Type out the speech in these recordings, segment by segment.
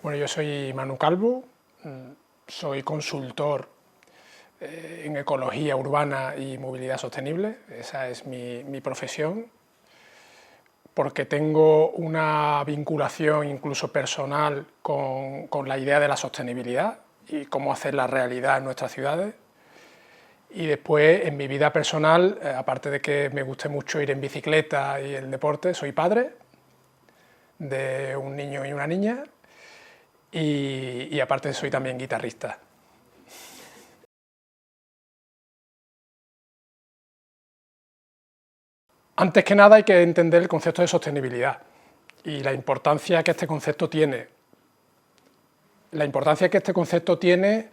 Bueno, yo soy Manu Calvo, soy consultor en ecología urbana y movilidad sostenible. Esa es mi profesión, porque tengo una vinculación incluso personal con la idea de la sostenibilidad y cómo hacerla realidad en nuestras ciudades. Y después, en mi vida personal, aparte de que me guste mucho ir en bicicleta y el deporte, soy padre de un niño y una niña, y aparte soy también guitarrista. Antes que nada hay que entender el concepto de sostenibilidad y la importancia que este concepto tiene. La importancia que este concepto tiene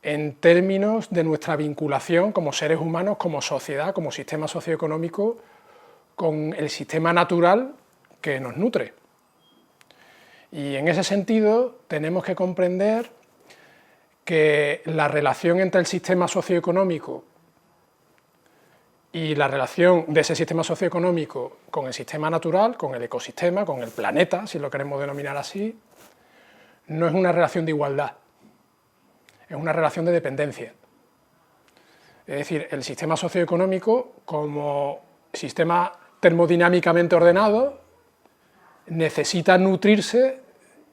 en términos de nuestra vinculación como seres humanos, como sociedad, como sistema socioeconómico, con el sistema natural que nos nutre. Y en ese sentido tenemos que comprender que la relación entre el sistema socioeconómico y la relación de ese sistema socioeconómico con el sistema natural, con el ecosistema, con el planeta, si lo queremos denominar así, no es una relación de igualdad, es una relación de dependencia. Es decir, el sistema socioeconómico, como sistema termodinámicamente ordenado, necesita nutrirse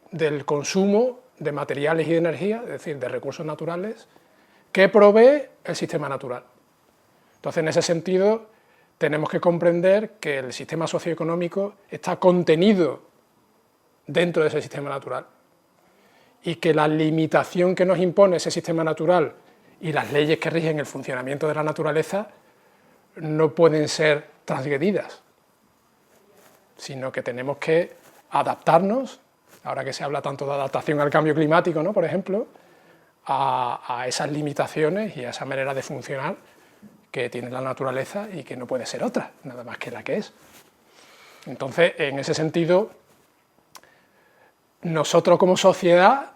del consumo de materiales y de energía, es decir, de recursos naturales, que provee el sistema natural. Entonces, en ese sentido, tenemos que comprender que el sistema socioeconómico está contenido dentro de ese sistema natural y que la limitación que nos impone ese sistema natural y las leyes que rigen el funcionamiento de la naturaleza no pueden ser transgredidas, sino que tenemos que adaptarnos, ahora que se habla tanto de adaptación al cambio climático, ¿no?, por ejemplo, a esas limitaciones y a esa manera de funcionar que tiene la naturaleza y que no puede ser otra, nada más que la que es. Entonces, en ese sentido, nosotros como sociedad,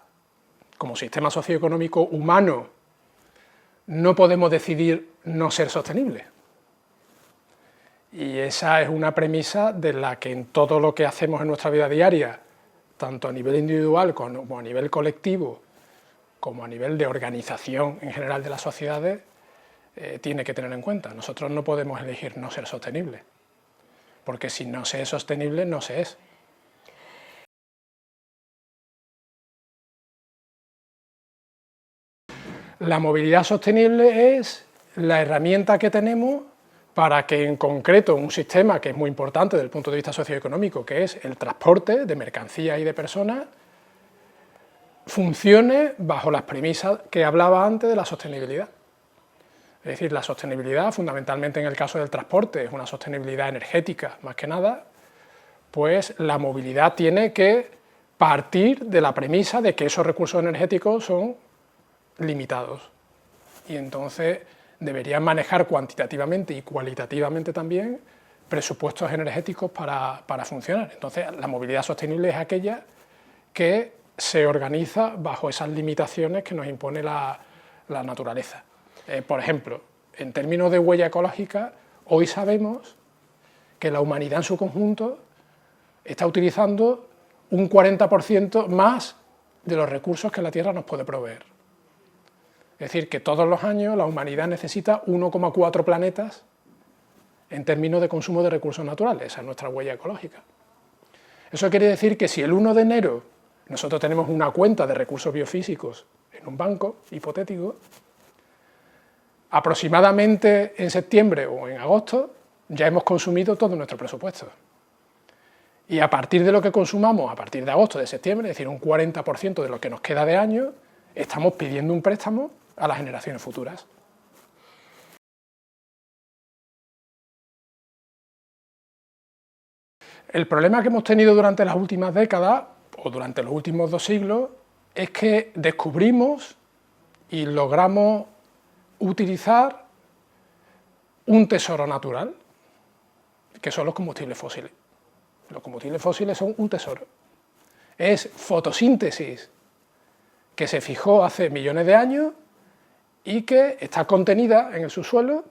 como sistema socioeconómico humano, no podemos decidir no ser sostenibles. Y esa es una premisa de la que en todo lo que hacemos en nuestra vida diaria, tanto a nivel individual como a nivel colectivo, como a nivel de organización en general de las sociedades, tiene que tener en cuenta. Nosotros no podemos elegir no ser sostenibles, porque si no se es sostenible, no se es. La movilidad sostenible es la herramienta que tenemos para que, en concreto, un sistema que es muy importante desde el punto de vista socioeconómico, que es el transporte de mercancías y de personas, funcione bajo las premisas que hablaba antes de la sostenibilidad. Es decir, la sostenibilidad, fundamentalmente en el caso del transporte, es una sostenibilidad energética, más que nada, pues la movilidad tiene que partir de la premisa de que esos recursos energéticos son limitados. Y entonces deberían manejar cuantitativamente y cualitativamente también presupuestos energéticos para funcionar. Entonces, la movilidad sostenible es aquella que se organiza bajo esas limitaciones que nos impone la naturaleza. Por ejemplo, en términos de huella ecológica, hoy sabemos que la humanidad en su conjunto está utilizando un 40% más de los recursos que la Tierra nos puede proveer. Es decir, que todos los años la humanidad necesita 1,4 planetas en términos de consumo de recursos naturales. Esa es nuestra huella ecológica. Eso quiere decir que si el 1 de enero nosotros tenemos una cuenta de recursos biofísicos en un banco hipotético, aproximadamente en septiembre o en agosto ya hemos consumido todo nuestro presupuesto. Y a partir de lo que consumamos, a partir de agosto, de septiembre, es decir, un 40% de lo que nos queda de año, estamos pidiendo un préstamo a las generaciones futuras. El problema que hemos tenido durante las últimas décadas, o durante los últimos 2 siglos, es que descubrimos y logramos utilizar un tesoro natural, que son los combustibles fósiles. Los combustibles fósiles son un tesoro. Es fotosíntesis que se fijó hace millones de años y que está contenida en el subsuelo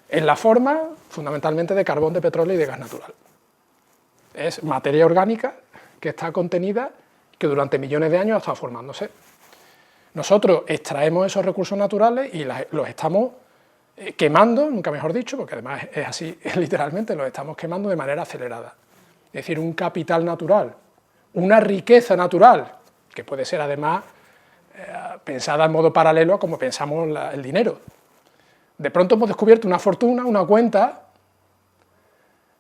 en la forma fundamentalmente de carbón, de petróleo y de gas natural. Es materia orgánica que está contenida que durante millones de años ha estado formándose. Nosotros extraemos esos recursos naturales y los estamos quemando, nunca mejor dicho, porque además es así literalmente, los estamos quemando de manera acelerada. Es decir, un capital natural, una riqueza natural, que puede ser además pensada en modo paralelo a como pensamos el dinero. De pronto hemos descubierto una fortuna, una cuenta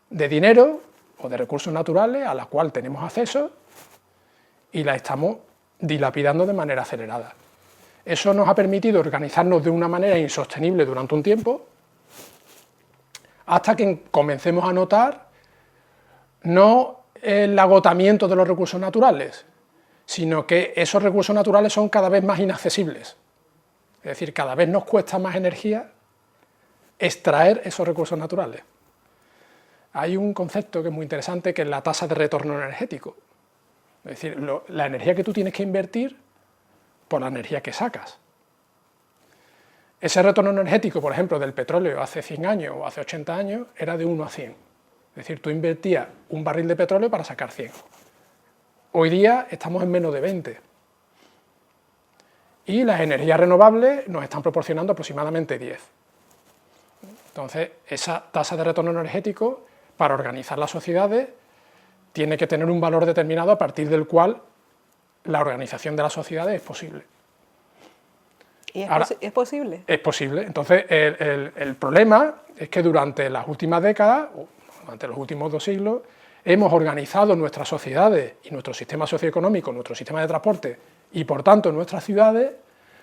de dinero o de recursos naturales a la cual tenemos acceso y la estamos dilapidando de manera acelerada. Eso nos ha permitido organizarnos de una manera insostenible durante un tiempo, hasta que comencemos a notar no el agotamiento de los recursos naturales, sino que esos recursos naturales son cada vez más inaccesibles. Es decir, cada vez nos cuesta más energía extraer esos recursos naturales. Hay un concepto que es muy interesante, que es la tasa de retorno energético. Es decir, la energía que tú tienes que invertir por la energía que sacas. Ese retorno energético, por ejemplo, del petróleo hace 100 años o hace 80 años, era de 1 a 100. Es decir, tú invertías un barril de petróleo para sacar 100. Hoy día estamos en menos de 20. Y las energías renovables nos están proporcionando aproximadamente 10. Entonces, esa tasa de retorno energético, para organizar las sociedades, tiene que tener un valor determinado a partir del cual la organización de las sociedades es posible. ¿Y Ahora, es posible? Es posible. Entonces, el problema es que durante las últimas décadas, o durante los últimos 2 siglos, hemos organizado nuestras sociedades y nuestro sistema socioeconómico, nuestro sistema de transporte y, por tanto, nuestras ciudades,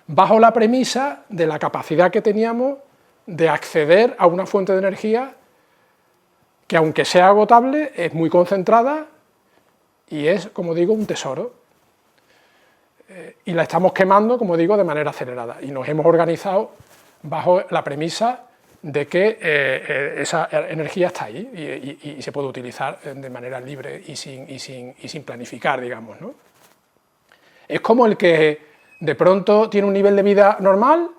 bajo la premisa de la capacidad que teníamos de acceder a una fuente de energía que, aunque sea agotable, es muy concentrada y es, como digo, un tesoro. Y la estamos quemando, como digo, de manera acelerada. Y nos hemos organizado bajo la premisa de que esa energía está ahí y se puede utilizar de manera libre y sin planificar, digamos, ¿no? Es como el que de pronto tiene un nivel de vida normal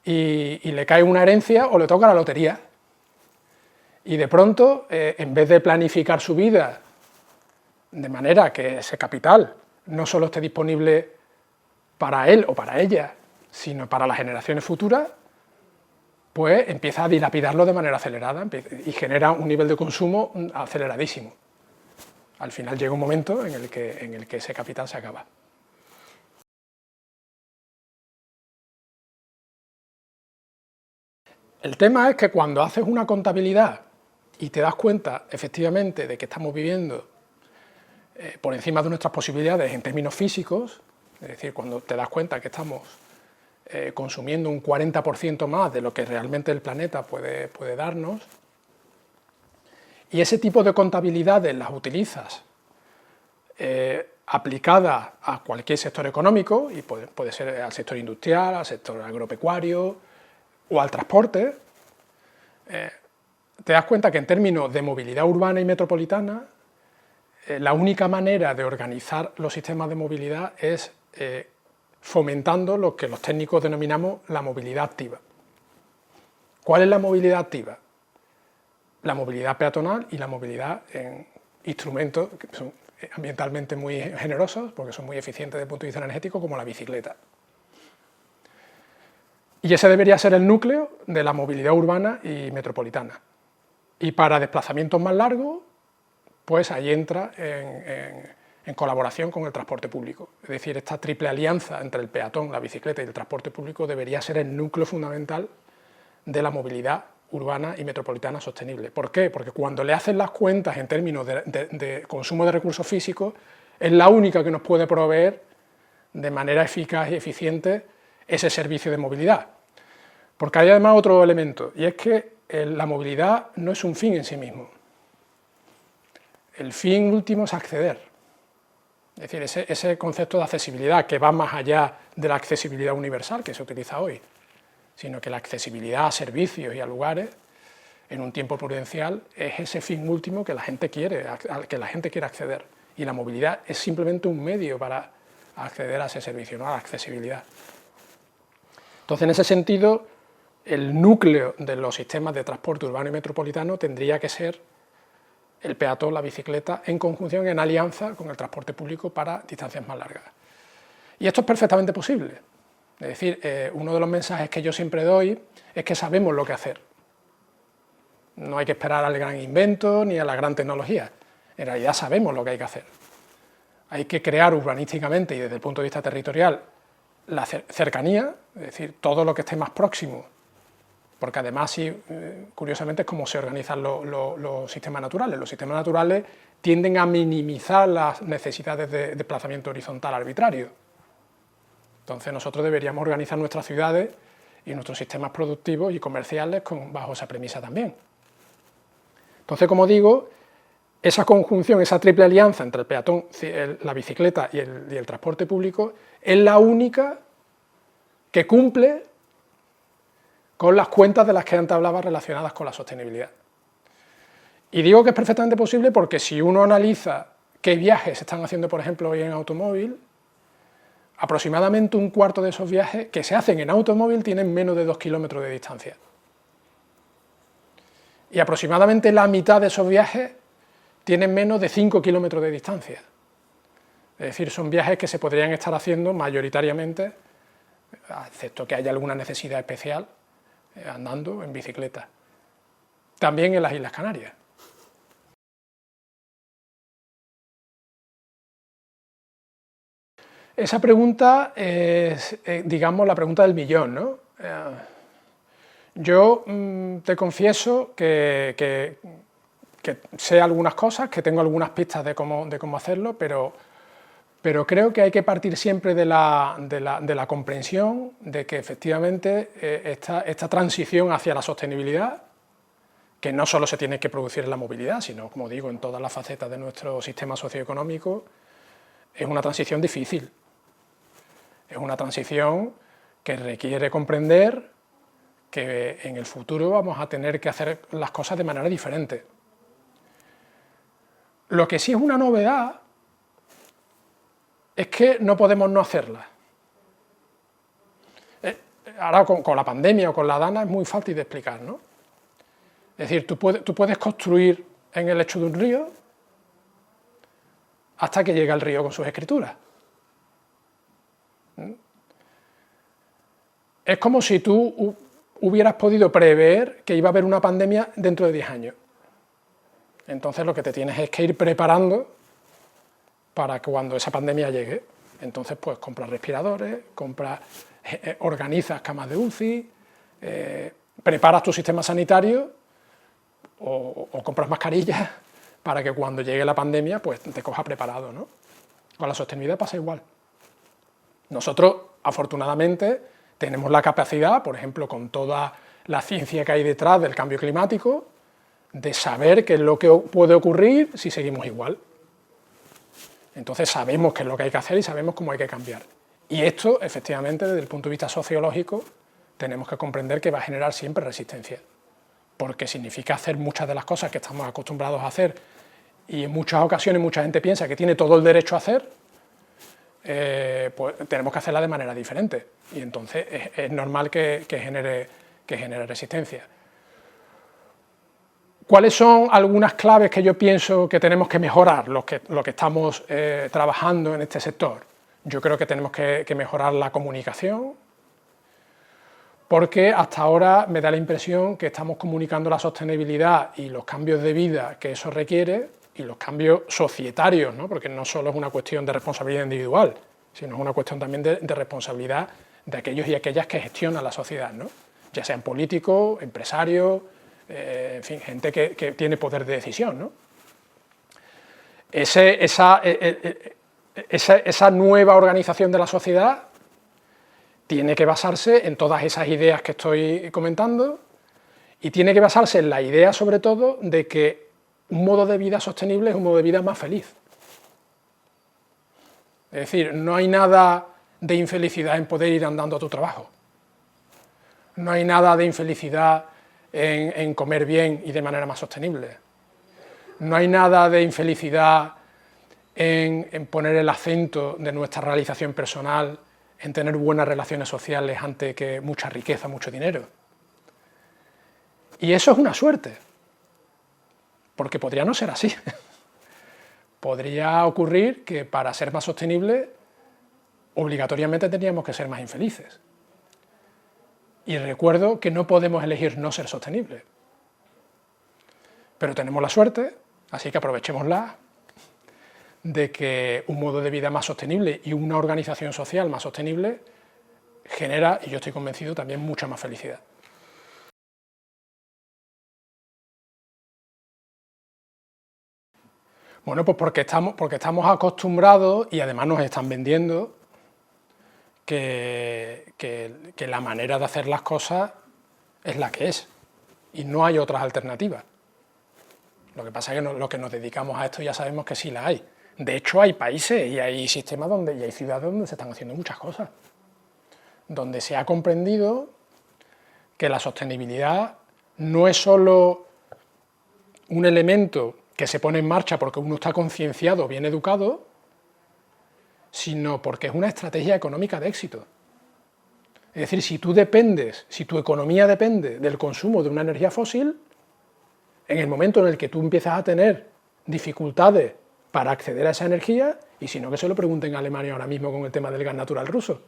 y le cae una herencia o le toca la lotería. Y de pronto, en vez de planificar su vida de manera que ese capital no solo esté disponible para él o para ella, sino para las generaciones futuras, pues empieza a dilapidarlo de manera acelerada y genera un nivel de consumo aceleradísimo. Al final llega un momento en el que ese capital se acaba. El tema es que cuando haces una contabilidad y te das cuenta efectivamente de que estamos viviendo por encima de nuestras posibilidades en términos físicos, es decir, cuando te das cuenta que estamos consumiendo un 40% más de lo que realmente el planeta puede darnos, y ese tipo de contabilidades las utilizas aplicadas a cualquier sector económico, y puede ser al sector industrial, al sector agropecuario o al transporte, te das cuenta que en términos de movilidad urbana y metropolitana, la única manera de organizar los sistemas de movilidad es fomentando lo que los técnicos denominamos la movilidad activa. ¿Cuál es la movilidad activa? La movilidad peatonal y la movilidad en instrumentos que son ambientalmente muy generosos, porque son muy eficientes desde el punto de vista energético, como la bicicleta. Y ese debería ser el núcleo de la movilidad urbana y metropolitana. Y para desplazamientos más largos, pues ahí entra en colaboración con el transporte público. Es decir, esta triple alianza entre el peatón, la bicicleta y el transporte público debería ser el núcleo fundamental de la movilidad urbana y metropolitana sostenible. ¿Por qué? Porque cuando le hacen las cuentas en términos de consumo de recursos físicos, es la única que nos puede proveer de manera eficaz y eficiente ese servicio de movilidad. Porque hay además otro elemento, y es que la movilidad no es un fin en sí mismo. El fin último es acceder. Es decir, ese concepto de accesibilidad que va más allá de la accesibilidad universal que se utiliza hoy, sino que la accesibilidad a servicios y a lugares en un tiempo prudencial es ese fin último que la gente quiere, al que la gente quiere acceder. Y la movilidad es simplemente un medio para acceder a ese servicio, ¿no? A la accesibilidad. Entonces, en ese sentido, el núcleo de los sistemas de transporte urbano y metropolitano tendría que ser el peatón, la bicicleta, en conjunción, en alianza con el transporte público para distancias más largas. Y esto es perfectamente posible. Es decir, uno de los mensajes que yo siempre doy es que sabemos lo que hacer. No hay que esperar al gran invento ni a la gran tecnología. En realidad sabemos lo que hay que hacer. Hay que crear urbanísticamente y desde el punto de vista territorial la cercanía, es decir, todo lo que esté más próximo, porque además, sí, curiosamente, es como se organizan los sistemas naturales. Los sistemas naturales tienden a minimizar las necesidades de desplazamiento horizontal arbitrario. Entonces nosotros deberíamos organizar nuestras ciudades y nuestros sistemas productivos y comerciales bajo esa premisa también. Entonces, como digo, esa conjunción, esa triple alianza entre el peatón, la bicicleta y el transporte público es la única que cumple con las cuentas de las que antes hablaba relacionadas con la sostenibilidad. Y digo que es perfectamente posible porque si uno analiza qué viajes se están haciendo, por ejemplo, hoy en automóvil, aproximadamente un cuarto de esos viajes que se hacen en automóvil tienen menos de 2 kilómetros de distancia. Y aproximadamente la mitad de esos viajes tienen menos de 5 kilómetros de distancia. Es decir, son viajes que se podrían estar haciendo mayoritariamente, excepto que haya alguna necesidad especial, andando en bicicleta. También en las Islas Canarias. Esa pregunta es, digamos, la pregunta del millón, ¿no? Yo te confieso que sé algunas cosas, que tengo algunas pistas de cómo hacerlo, pero creo que hay que partir siempre de la comprensión de que efectivamente esta transición hacia la sostenibilidad, que no solo se tiene que producir en la movilidad, sino, como digo, en todas las facetas de nuestro sistema socioeconómico, es una transición difícil. Es una transición que requiere comprender que en el futuro vamos a tener que hacer las cosas de manera diferente. Lo que sí es una novedad es que no podemos no hacerla. Ahora con la pandemia o con la DANA es muy fácil de explicar, ¿no? Es decir, tú puedes construir en el lecho de un río hasta que llega el río con sus escrituras. Es como si tú hubieras podido prever que iba a haber una pandemia dentro de 10 años. Entonces lo que te tienes es que ir preparando para que cuando esa pandemia llegue, entonces pues compras respiradores, organizas camas de UCI, preparas tu sistema sanitario o compras mascarillas para que cuando llegue la pandemia pues te coja preparado, ¿no? Con la sostenibilidad pasa igual. Nosotros, afortunadamente, tenemos la capacidad, por ejemplo, con toda la ciencia que hay detrás del cambio climático, de saber qué es lo que puede ocurrir si seguimos igual. Entonces sabemos qué es lo que hay que hacer y sabemos cómo hay que cambiar. Y esto, efectivamente, desde el punto de vista sociológico, tenemos que comprender que va a generar siempre resistencia, porque significa hacer muchas de las cosas que estamos acostumbrados a hacer y en muchas ocasiones mucha gente piensa que tiene todo el derecho a hacer, pues tenemos que hacerla de manera diferente y entonces es normal que genere resistencia. ¿Cuáles son algunas claves que yo pienso que tenemos que mejorar los que estamos trabajando en este sector? Yo creo que tenemos que mejorar la comunicación, porque hasta ahora me da la impresión que estamos comunicando la sostenibilidad y los cambios de vida que eso requiere, y los cambios societarios, ¿no? Porque no solo es una cuestión de responsabilidad individual, sino es una cuestión también de responsabilidad de aquellos y aquellas que gestionan la sociedad, ¿no? Ya sean políticos, empresarios, en fin, gente que tiene poder de decisión, ¿no? Esa nueva organización de la sociedad tiene que basarse en todas esas ideas que estoy comentando y tiene que basarse en la idea, sobre todo, de que un modo de vida sostenible es un modo de vida más feliz. Es decir, no hay nada de infelicidad en poder ir andando a tu trabajo. No hay nada de infelicidad en comer bien y de manera más sostenible. No hay nada de infelicidad en poner el acento de nuestra realización personal, en tener buenas relaciones sociales ante que mucha riqueza, mucho dinero. Y eso es una suerte. porque podría no ser así. Podría ocurrir que para ser más sostenible, obligatoriamente teníamos que ser más infelices. Y recuerdo que no podemos elegir no ser sostenibles. Pero tenemos la suerte, así que aprovechémosla, de que un modo de vida más sostenible y una organización social más sostenible genera, y yo estoy convencido, también mucha más felicidad. Bueno, pues porque estamos acostumbrados, y además nos están vendiendo, que la manera de hacer las cosas es la que es, y no hay otras alternativas. Lo que pasa es que los que nos dedicamos a esto ya sabemos que sí la hay. De hecho, hay países y hay sistemas y hay ciudades donde se están haciendo muchas cosas, donde se ha comprendido que la sostenibilidad no es solo un elemento que se pone en marcha porque uno está concienciado, bien educado, sino porque es una estrategia económica de éxito. Es decir, si tu economía depende del consumo de una energía fósil, en el momento en el que tú empiezas a tener dificultades para acceder a esa energía, y si no que se lo pregunten en Alemania ahora mismo con el tema del gas natural ruso,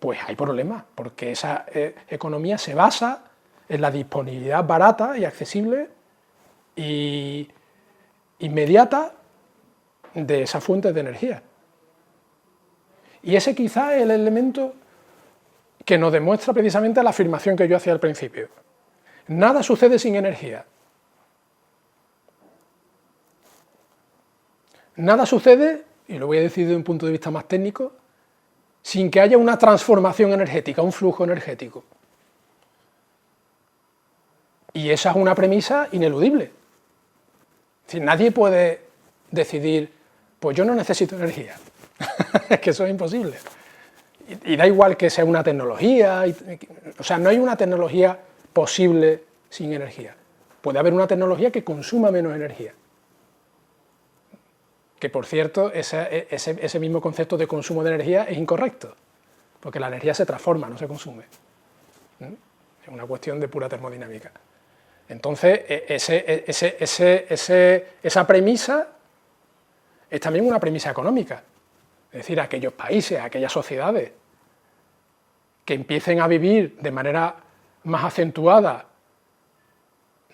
pues hay problemas, porque esa economía se basa en la disponibilidad barata y accesible y inmediata de esas fuentes de energía. Y ese quizá es el elemento que nos demuestra precisamente la afirmación que yo hacía al principio. Nada sucede sin energía. Nada sucede, y lo voy a decir desde un punto de vista más técnico, sin que haya una transformación energética, un flujo energético. Y esa es una premisa ineludible. Es decir, nadie puede decidir, pues yo no necesito energía. Es que eso es imposible. Y da igual que sea una tecnología, o sea, no hay una tecnología posible sin energía. Puede haber una tecnología que consuma menos energía. Que, por cierto, ese mismo concepto de consumo de energía es incorrecto, porque la energía se transforma, no se consume. Es una cuestión de pura termodinámica. Entonces, esa premisa es también una premisa económica. Es decir, aquellos países, aquellas sociedades que empiecen a vivir de manera más acentuada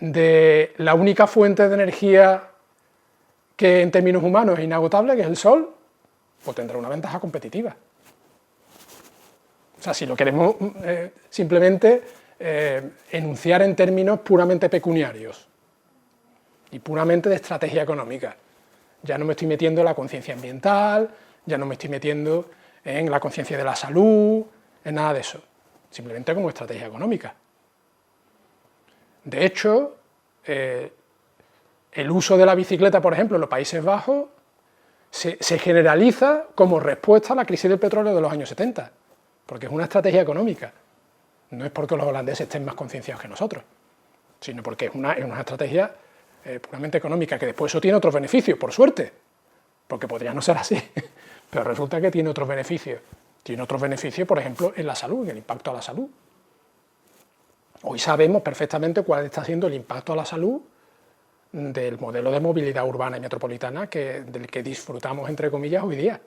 de la única fuente de energía que en términos humanos es inagotable, que es el sol, pues tendrá una ventaja competitiva. O sea, si lo queremos simplemente enunciar en términos puramente pecuniarios y puramente de estrategia económica. Ya no me estoy metiendo en la conciencia ambiental, ya no me estoy metiendo en la conciencia de la salud, en nada de eso. Simplemente como estrategia económica. De hecho, el uso de la bicicleta, por ejemplo, en los Países Bajos, se generaliza como respuesta a la crisis del petróleo de los años 70, porque es una estrategia económica. No es porque los holandeses estén más concienciados que nosotros, sino porque es una estrategia puramente económica, que después eso tiene otros beneficios, por suerte, porque podría no ser así, pero resulta que tiene otros beneficios. Tiene otros beneficios, por ejemplo, en la salud, en el impacto a la salud. Hoy sabemos perfectamente cuál está siendo el impacto a la salud del modelo de movilidad urbana y metropolitana del que disfrutamos, entre comillas, hoy día,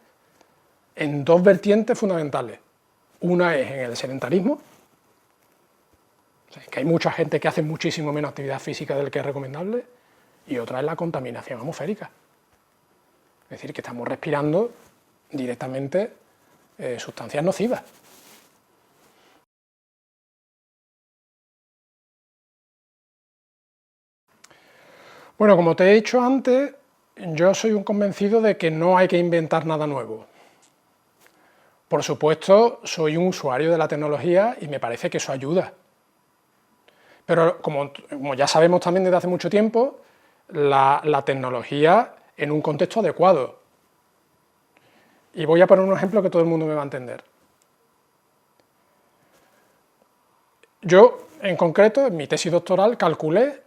en dos vertientes fundamentales. Una es en el sedentarismo, o sea, que hay mucha gente que hace muchísimo menos actividad física del que es recomendable, y otra es la contaminación atmosférica. Es decir, que estamos respirando directamente sustancias nocivas. Bueno, como te he dicho antes, yo soy un convencido de que no hay que inventar nada nuevo. Por supuesto, soy un usuario de la tecnología y me parece que eso ayuda. Pero como ya sabemos también desde hace mucho tiempo, la tecnología en un contexto adecuado. Y voy a poner un ejemplo que todo el mundo me va a entender. Yo, en concreto, en mi tesis doctoral, calculé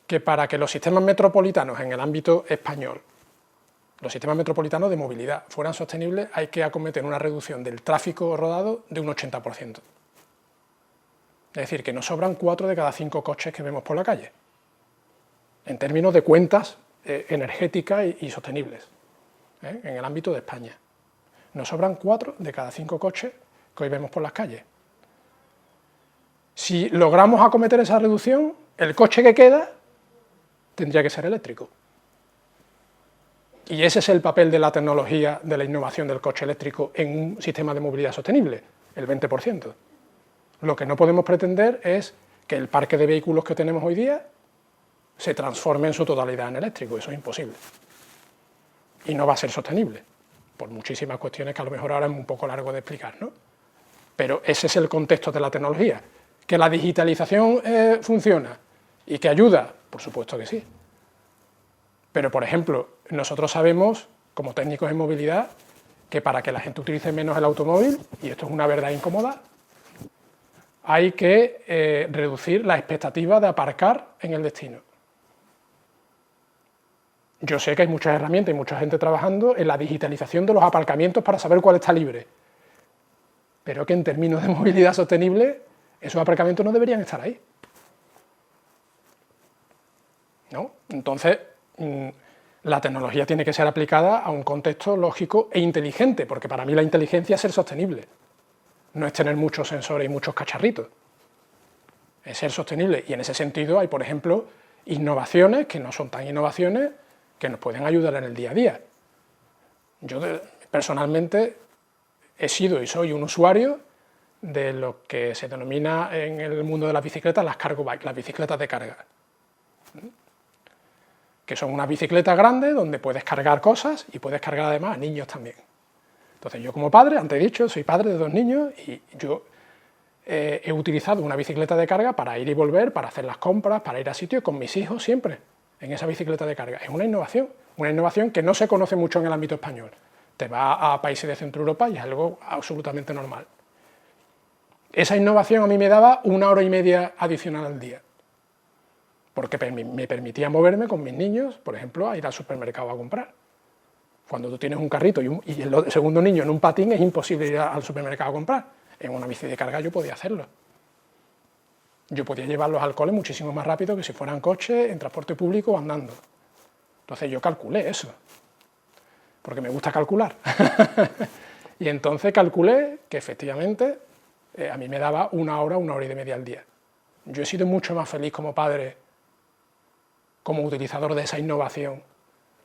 que para que los sistemas metropolitanos en el ámbito español, los sistemas metropolitanos de movilidad, fueran sostenibles, hay que acometer una reducción del tráfico rodado de un 80%. Es decir, que nos sobran 4 de cada 5 coches que vemos por la calle. en términos de cuentas energéticas y sostenibles, en el ámbito de España. Nos sobran 4 de cada 5 coches que hoy vemos por las calles. Si logramos acometer esa reducción, el coche que queda tendría que ser eléctrico. Y ese es el papel de la tecnología, de la innovación del coche eléctrico en un sistema de movilidad sostenible, el 20%. Lo que no podemos pretender es que el parque de vehículos que tenemos hoy día se transforme en su totalidad en eléctrico, eso es imposible. Y no va a ser sostenible, por muchísimas cuestiones que a lo mejor ahora es un poco largo de explicar, ¿no? Pero ese es el contexto de la tecnología. ¿Que la digitalización funciona y que ayuda? Por supuesto que sí. Pero, por ejemplo, nosotros sabemos, como técnicos en movilidad, que para que la gente utilice menos el automóvil, y esto es una verdad incómoda, hay que reducir la expectativa de aparcar en el destino. Yo sé que hay muchas herramientas y mucha gente trabajando en la digitalización de los aparcamientos para saber cuál está libre, pero que en términos de movilidad sostenible, esos aparcamientos no deberían estar ahí, ¿no? Entonces, la tecnología tiene que ser aplicada a un contexto lógico e inteligente, porque para mí la inteligencia es ser sostenible, no es tener muchos sensores y muchos cacharritos, es ser sostenible, y en ese sentido hay, por ejemplo, innovaciones que no son tan innovaciones que nos pueden ayudar en el día a día. Yo personalmente he sido y soy un usuario de lo que se denomina en el mundo de las bicicletas las cargo bike, las bicicletas de carga, que son unas bicicletas grandes donde puedes cargar cosas y puedes cargar además a niños también. Entonces yo como padre, antes he dicho, soy padre de 2 niños y yo he utilizado una bicicleta de carga para ir y volver, para hacer las compras, para ir a sitios con mis hijos siempre en esa bicicleta de carga. Es una innovación que no se conoce mucho en el ámbito español. Te vas a países de Centro Europa y es algo absolutamente normal. Esa innovación a mí me daba 1 hora y media adicional al día, porque me permitía moverme con mis niños, por ejemplo, a ir al supermercado a comprar. Cuando tú tienes un carrito y el segundo niño en un patín, es imposible ir al supermercado a comprar. En una bici de carga yo podía hacerlo. Yo podía llevarlos al cole muchísimo más rápido que si fueran coches, en transporte público o andando. Entonces yo calculé eso, porque me gusta calcular. Y entonces calculé que efectivamente a mí me daba 1 hora, 1 hora y media al día. Yo he sido mucho más feliz como padre, como utilizador de esa innovación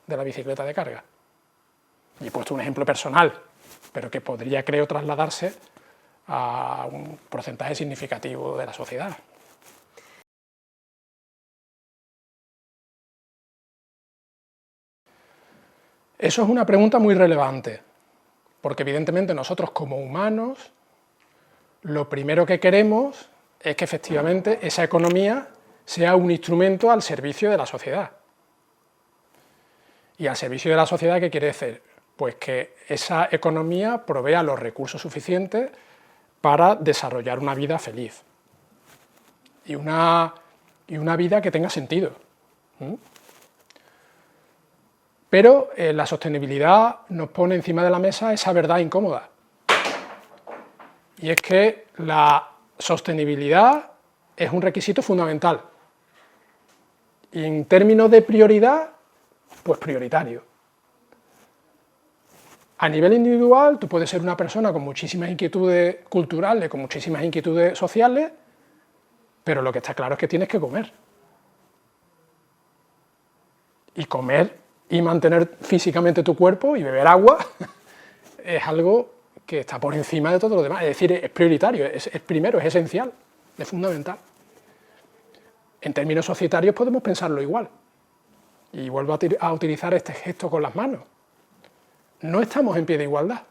de la bicicleta de carga. Y he puesto un ejemplo personal, pero que podría, creo, trasladarse a un porcentaje significativo de la sociedad. Eso es una pregunta muy relevante, porque evidentemente nosotros como humanos lo primero que queremos es que efectivamente esa economía sea un instrumento al servicio de la sociedad. ¿Y al servicio de la sociedad qué quiere decir? Pues que esa economía provea los recursos suficientes para desarrollar una vida feliz y una vida que tenga sentido. Pero la sostenibilidad nos pone encima de la mesa esa verdad incómoda, y es que la sostenibilidad es un requisito fundamental, y en términos de prioridad, pues prioritario. A nivel individual, tú puedes ser una persona con muchísimas inquietudes culturales, con muchísimas inquietudes sociales, pero lo que está claro es que tienes que comer. Y comer y mantener físicamente tu cuerpo y beber agua es algo que está por encima de todo lo demás. Es decir, es prioritario, es primero, es esencial, es fundamental. En términos societarios podemos pensarlo igual. Y vuelvo a utilizar este gesto con las manos. No estamos en pie de igualdad.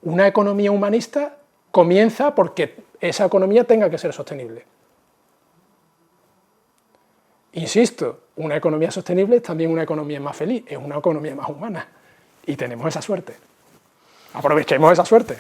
Una economía humanista comienza porque esa economía tenga que ser sostenible. Insisto, una economía sostenible es también una economía más feliz, es una economía más humana. Y tenemos esa suerte. Aprovechemos esa suerte.